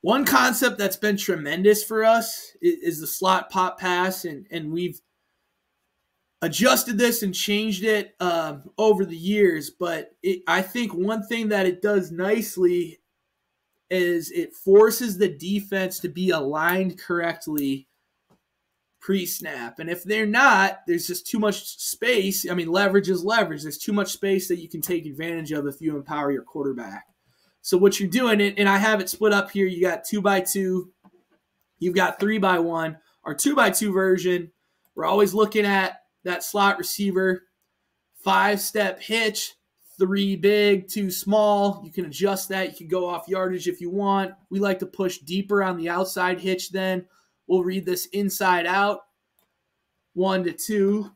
One concept that's been tremendous for us is the slot pop pass, and we've adjusted this and changed it over the years. But I think one thing that it does nicely is it forces the defense to be aligned correctly pre-snap. And if they're not, there's just too much space. I mean, leverage is leverage. There's too much space that you can take advantage of if you empower your quarterback. So what you're doing, and I have it split up here, you got 2x2, you've got 3x1. Our 2x2 version, we're always looking at that slot receiver, 5-step hitch, 3 big, 2 small. You can adjust that. You can go off yardage if you want. We like to push deeper on the outside hitch then. We'll read this inside out. 1 to 2.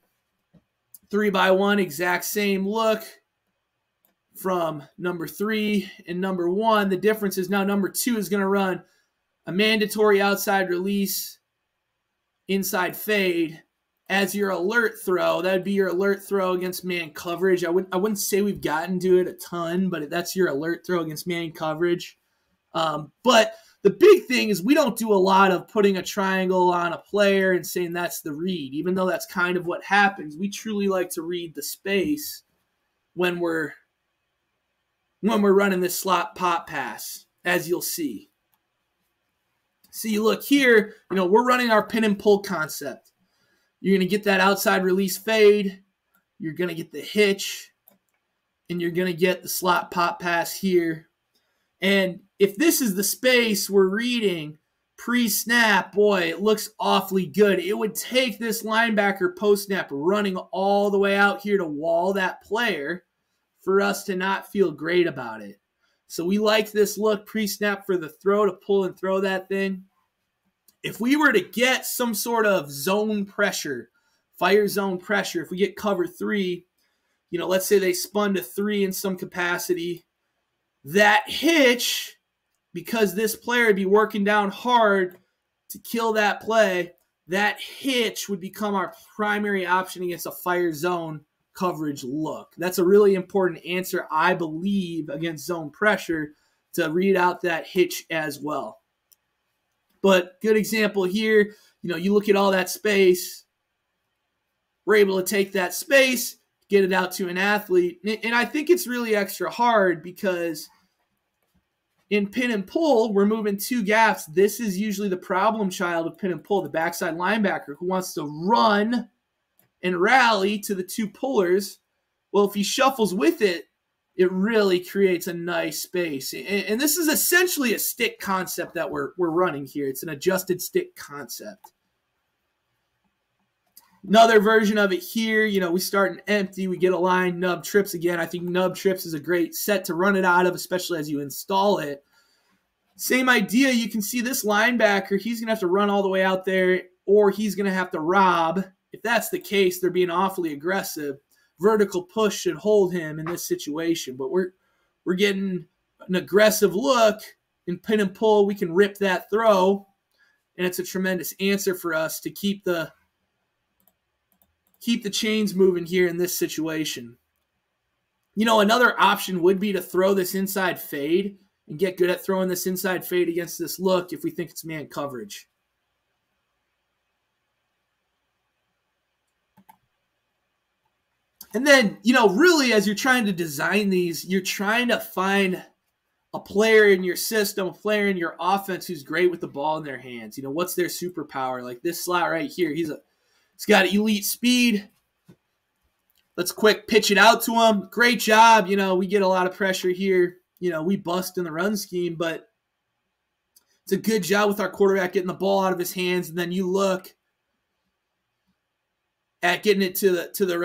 3x1, exact same look from number 3 and number 1. The difference is now number 2 is going to run a mandatory outside release, inside fade as your alert throw. That would be your alert throw against man coverage. I wouldn't say we've gotten to it a ton, but that's your alert throw against man coverage. But the big thing is we don't do a lot of putting a triangle on a player and saying that's the read, even though that's kind of what happens. We truly like to read the space when we're running this slot pop pass, as you'll see. See, look here, we're running our pin and pull concept. You're going to get that outside release fade. You're going to get the hitch. And you're going to get the slot pop pass here. And if this is the space we're reading pre-snap, boy, it looks awfully good. It would take this linebacker post-snap running all the way out here to wall that player for us to not feel great about it. So we like this look pre-snap for the throw to pull and throw that thing. If we were to get some sort of zone pressure, fire zone pressure, if we get cover 3, let's say they spun to 3 in some capacity, that hitch, because this player would be working down hard to kill that play, that hitch would become our primary option against a fire zone coverage look. That's a really important answer, I believe, against zone pressure, to read out that hitch as well. But good example here, you look at all that space. We're able to take that space, get it out to an athlete. And I think it's really extra hard because in pin and pull, we're moving 2 gaps. This is usually the problem child of pin and pull, the backside linebacker who wants to run and rally to the 2 pullers. Well, if he shuffles with it, it really creates a nice space. And this is essentially a stick concept that we're running here. It's an adjusted stick concept. Another version of it here, we start an empty, we get a line, nub trips again. I think nub trips is a great set to run it out of, especially as you install it. Same idea, you can see this linebacker, he's going to have to run all the way out there, or he's going to have to rob. If that's the case, they're being awfully aggressive. Vertical push should hold him in this situation, but we're getting an aggressive look in pin and pull. We can rip that throw, and it's a tremendous answer for us to keep the chains moving here in this situation. Another option would be to throw this inside fade and get good at throwing this inside fade against this look if we think it's man coverage. And then, really as you're trying to design these, you're trying to find a player in your system, a player in your offense who's great with the ball in their hands. What's their superpower? Like this slot right here, he's got elite speed. Let's quick pitch it out to him. Great job. We get a lot of pressure here. We bust in the run scheme, but it's a good job with our quarterback getting the ball out of his hands. And then you look at getting it to the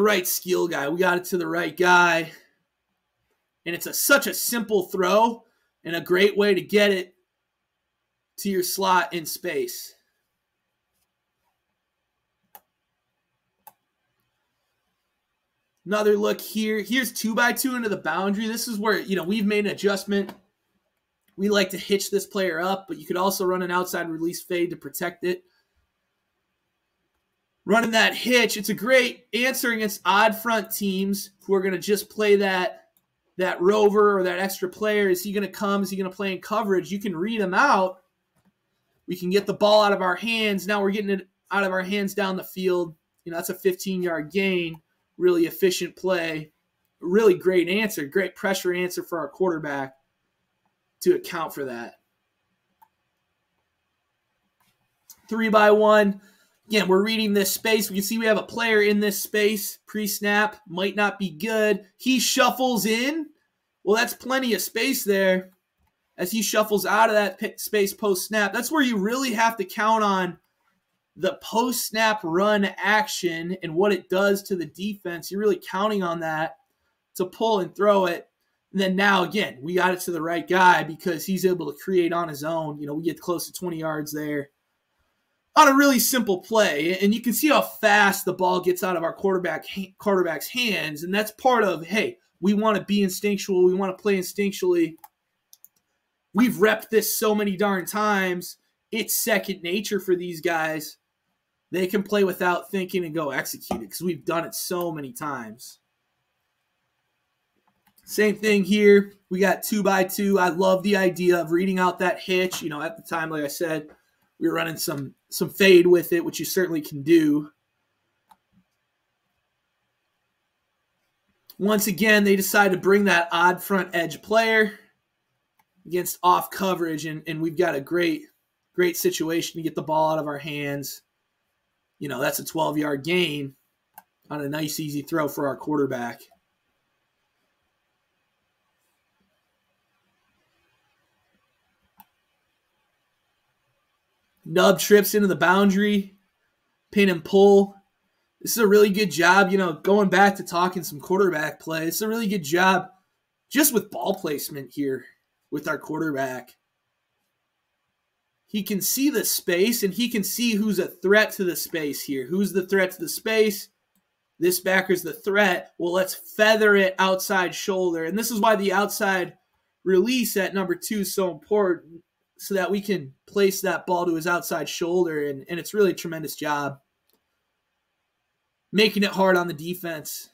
right skill guy. We got it to the right guy. And it's such a simple throw and a great way to get it to your slot in space. Another look here. Here's 2x2 into the boundary. This is where, we've made an adjustment. We like to hitch this player up, but you could also run an outside release fade to protect it. Running that hitch, it's a great answer against odd front teams who are going to just play that that rover or that extra player, is he going to come? Is he going to play in coverage? You can read him out. We can get the ball out of our hands. Now we're getting it out of our hands down the field. That's a 15-yard gain. Really efficient play. Really great answer. Great pressure answer for our quarterback to account for that. 3-by-1. Again, we're reading this space. We can see we have a player in this space. Pre-snap might not be good. He shuffles in. Well, that's plenty of space there as he shuffles out of that space post-snap. That's where you really have to count on the post-snap run action and what it does to the defense. You're really counting on that to pull and throw it. And then now, again, we got it to the right guy because he's able to create on his own. We get close to 20 yards there on a really simple play. And you can see how fast the ball gets out of our quarterback's hands. And that's part of, hey, we want to be instinctual. We want to play instinctually. We've repped this so many darn times. It's second nature for these guys. They can play without thinking and go execute it because we've done it so many times. Same thing here. We got 2-by-2. I love the idea of reading out that hitch. At the time, like I said, we were running some fade with it, which you certainly can do. Once again, they decide to bring that odd front edge player against off coverage, and we've got a great situation to get the ball out of our hands. That's a 12-yard gain on a nice, easy throw for our quarterback. Nub trips into the boundary, pin and pull. This is a really good job, going back to talking some quarterback play. It's a really good job just with ball placement here with our quarterback. He can see the space, and he can see who's a threat to the space here. Who's the threat to the space? This backer's the threat. Well, let's feather it outside shoulder. And this is why the outside release at number 2 is so important, so that we can place that ball to his outside shoulder. And it's really a tremendous job making it hard on the defense.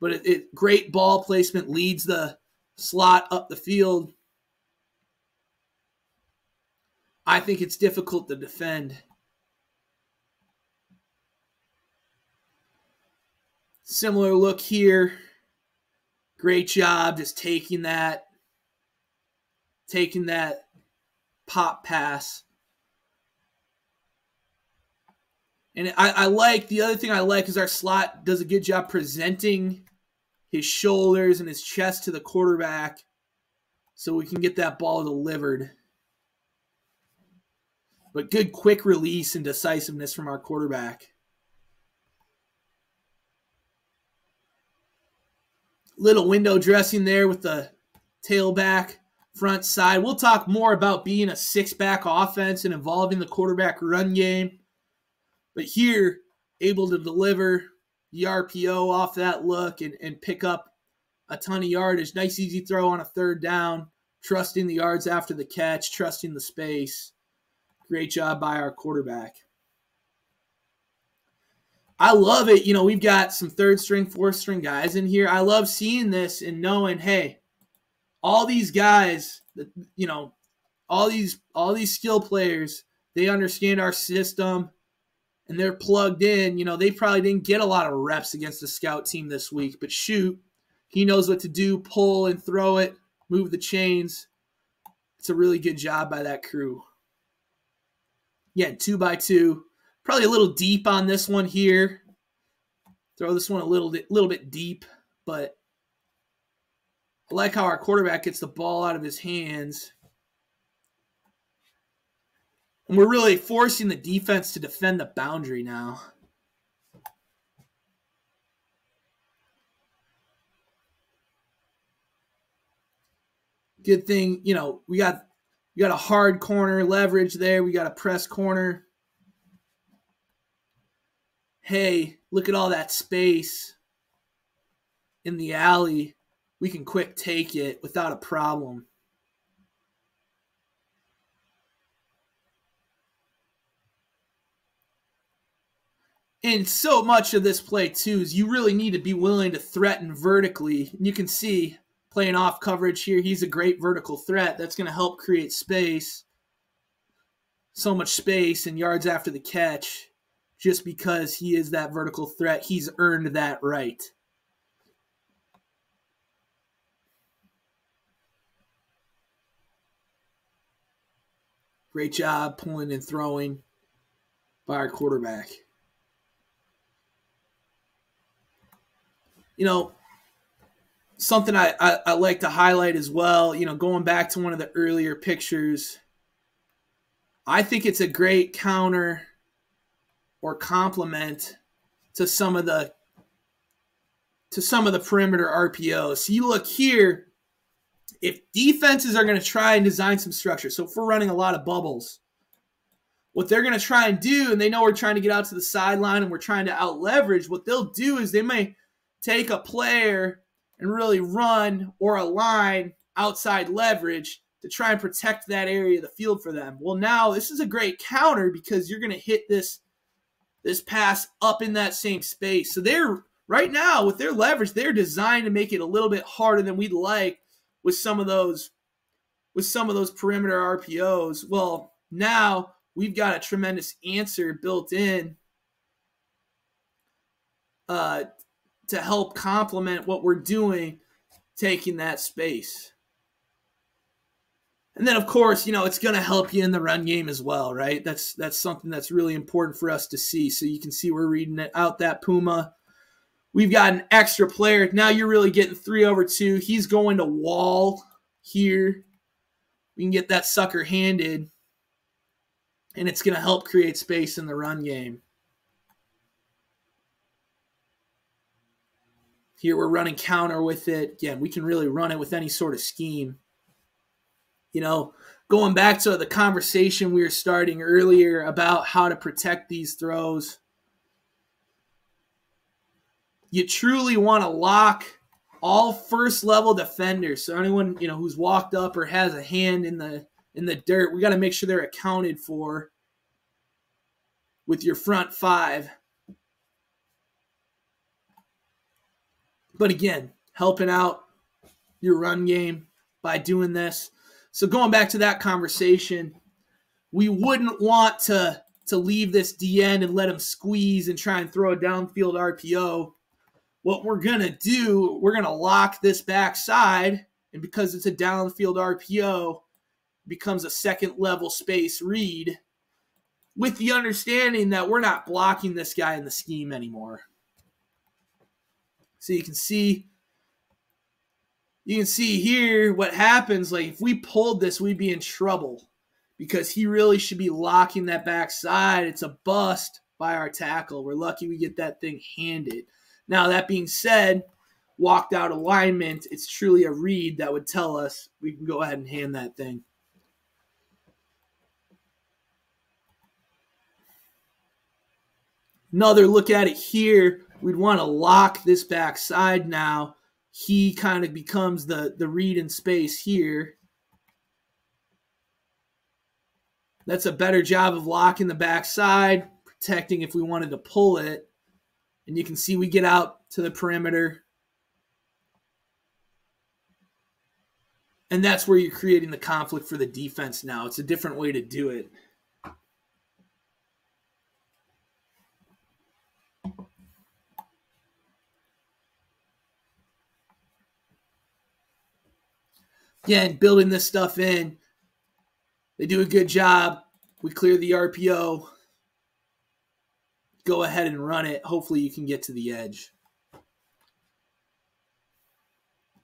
But great ball placement leads the slot up the field. I think it's difficult to defend. Similar look here. Great job just taking that pop pass. And I like, the other thing I like is our slot does a good job presenting his shoulders and his chest to the quarterback so we can get that ball delivered. But good quick release and decisiveness from our quarterback. Little window dressing there with the tailback front side. We'll talk more about being a 6-back offense and involving the quarterback run game. But here, able to deliver the RPO off that look and pick up a ton of yardage. Nice easy throw on a 3rd down. Trusting the yards after the catch. Trusting the space. Great job by our quarterback. I love it. We've got some 3rd string, 4th string guys in here. I love seeing this and knowing, hey, all these guys, all these skill players, they understand our system and they're plugged in. They probably didn't get a lot of reps against the scout team this week, but shoot, he knows what to do, pull and throw it, move the chains. It's a really good job by that crew. Yeah, 2-by-2. Probably a little deep on this one here. Throw this one a little bit deep, but I like how our quarterback gets the ball out of his hands. And we're really forcing the defense to defend the boundary now. Good thing, we got a hard corner leverage there. We got a press corner. Hey, look at all that space in the alley. We can quick take it without a problem. And so much of this play, too, is you really need to be willing to threaten vertically. And you can see playing off coverage here, he's a great vertical threat. That's going to help create space. So much space and yards after the catch just because he is that vertical threat. He's earned that right. Great job pulling and throwing by our quarterback. You know, something I like to highlight as well, you know, going back to one of the earlier pictures, I think it's a great counter or complement to some of the perimeter RPOs. So you look here, if defenses are going to try and design some structure, so if we're running a lot of bubbles, what they're going to try and do, and they know we're trying to get out to the sideline and we're trying to out leverage, what they'll do is they may take a player and really run or align outside leverage to try and protect that area of the field for them. Well, now this is a great counter because you're going to hit this pass up in that same space. So they're right now with their leverage, they're designed to make it a little bit harder than we'd like with some of those perimeter RPOs. Well, now we've got a tremendous answer built in to help complement what we're doing, taking that space. And then, of course, you know, it's going to help you in the run game as well, right? That's something that's really important for us to see. So you can see we're reading it out, that Puma. We've got an extra player. Now you're really getting 3 over 2. He's going to wall here. We can get that sucker handed, and it's going to help create space in the run game. Here we're running counter with it. Again, we can really run it with any sort of scheme. You know, going back to the conversation we were starting earlier about how to protect these throws, you truly want to lock all first-level defenders. So anyone, you know, who's walked up or has a hand in the dirt, we got to make sure they're accounted for with your front 5. But again, helping out your run game by doing this. So going back to that conversation, we wouldn't want to leave this DN and let him squeeze and try and throw a downfield RPO. What we're going to do, we're going to lock this backside, and because it's a downfield RPO, it becomes a second-level space read with the understanding that we're not blocking this guy in the scheme anymore. So you can see here what happens. Like if we pulled this, we'd be in trouble because he really should be locking that backside. It's a bust by our tackle. We're lucky we get that thing handed. Now, that being said, walked out alignment, it's truly a read that would tell us we can go ahead and hand that thing. Another look at it here, we'd want to lock this backside now. He kind of becomes the read in space here. That's a better job of locking the backside, protecting if we wanted to pull it. And you can see we get out to the perimeter. And that's where you're creating the conflict for the defense now. It's a different way to do it. Again, building this stuff in. They do a good job. We clear the RPO. Go ahead and run it. Hopefully you can get to the edge.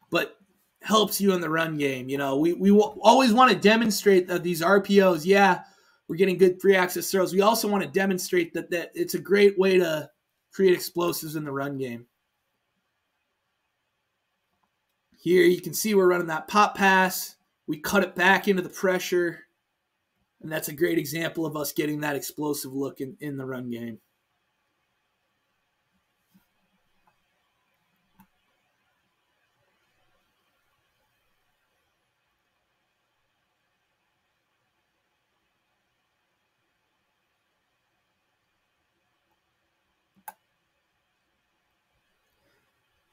But helps you in the run game. You know, we always want to demonstrate that these RPOs, yeah, we're getting good free access throws. We also want to demonstrate that it's a great way to create explosives in the run game. Here you can see we're running that pop pass. We cut it back into the pressure. And that's a great example of us getting that explosive look in the run game.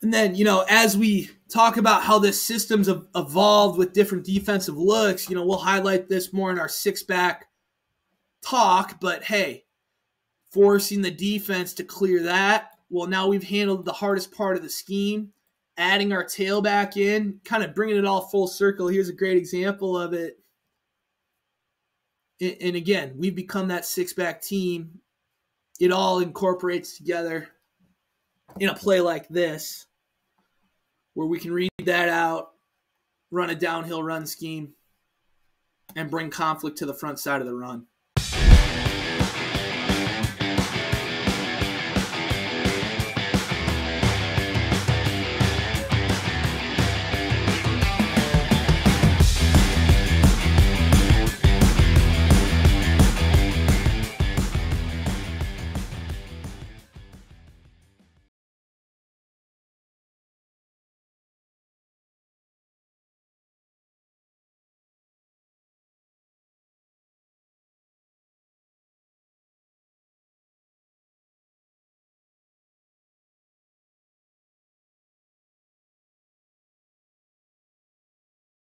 And then, as we talk about how this system's evolved with different defensive looks, we'll highlight this more in our six-back talk. But, hey, forcing the defense to clear that. Well, now we've handled the hardest part of the scheme, adding our tailback in, kind of bringing it all full circle. Here's a great example of it. And again, we've become that six-back team. It all incorporates together in a play like this, where we can read that out, run a downhill run scheme, and bring conflict to the front side of the run.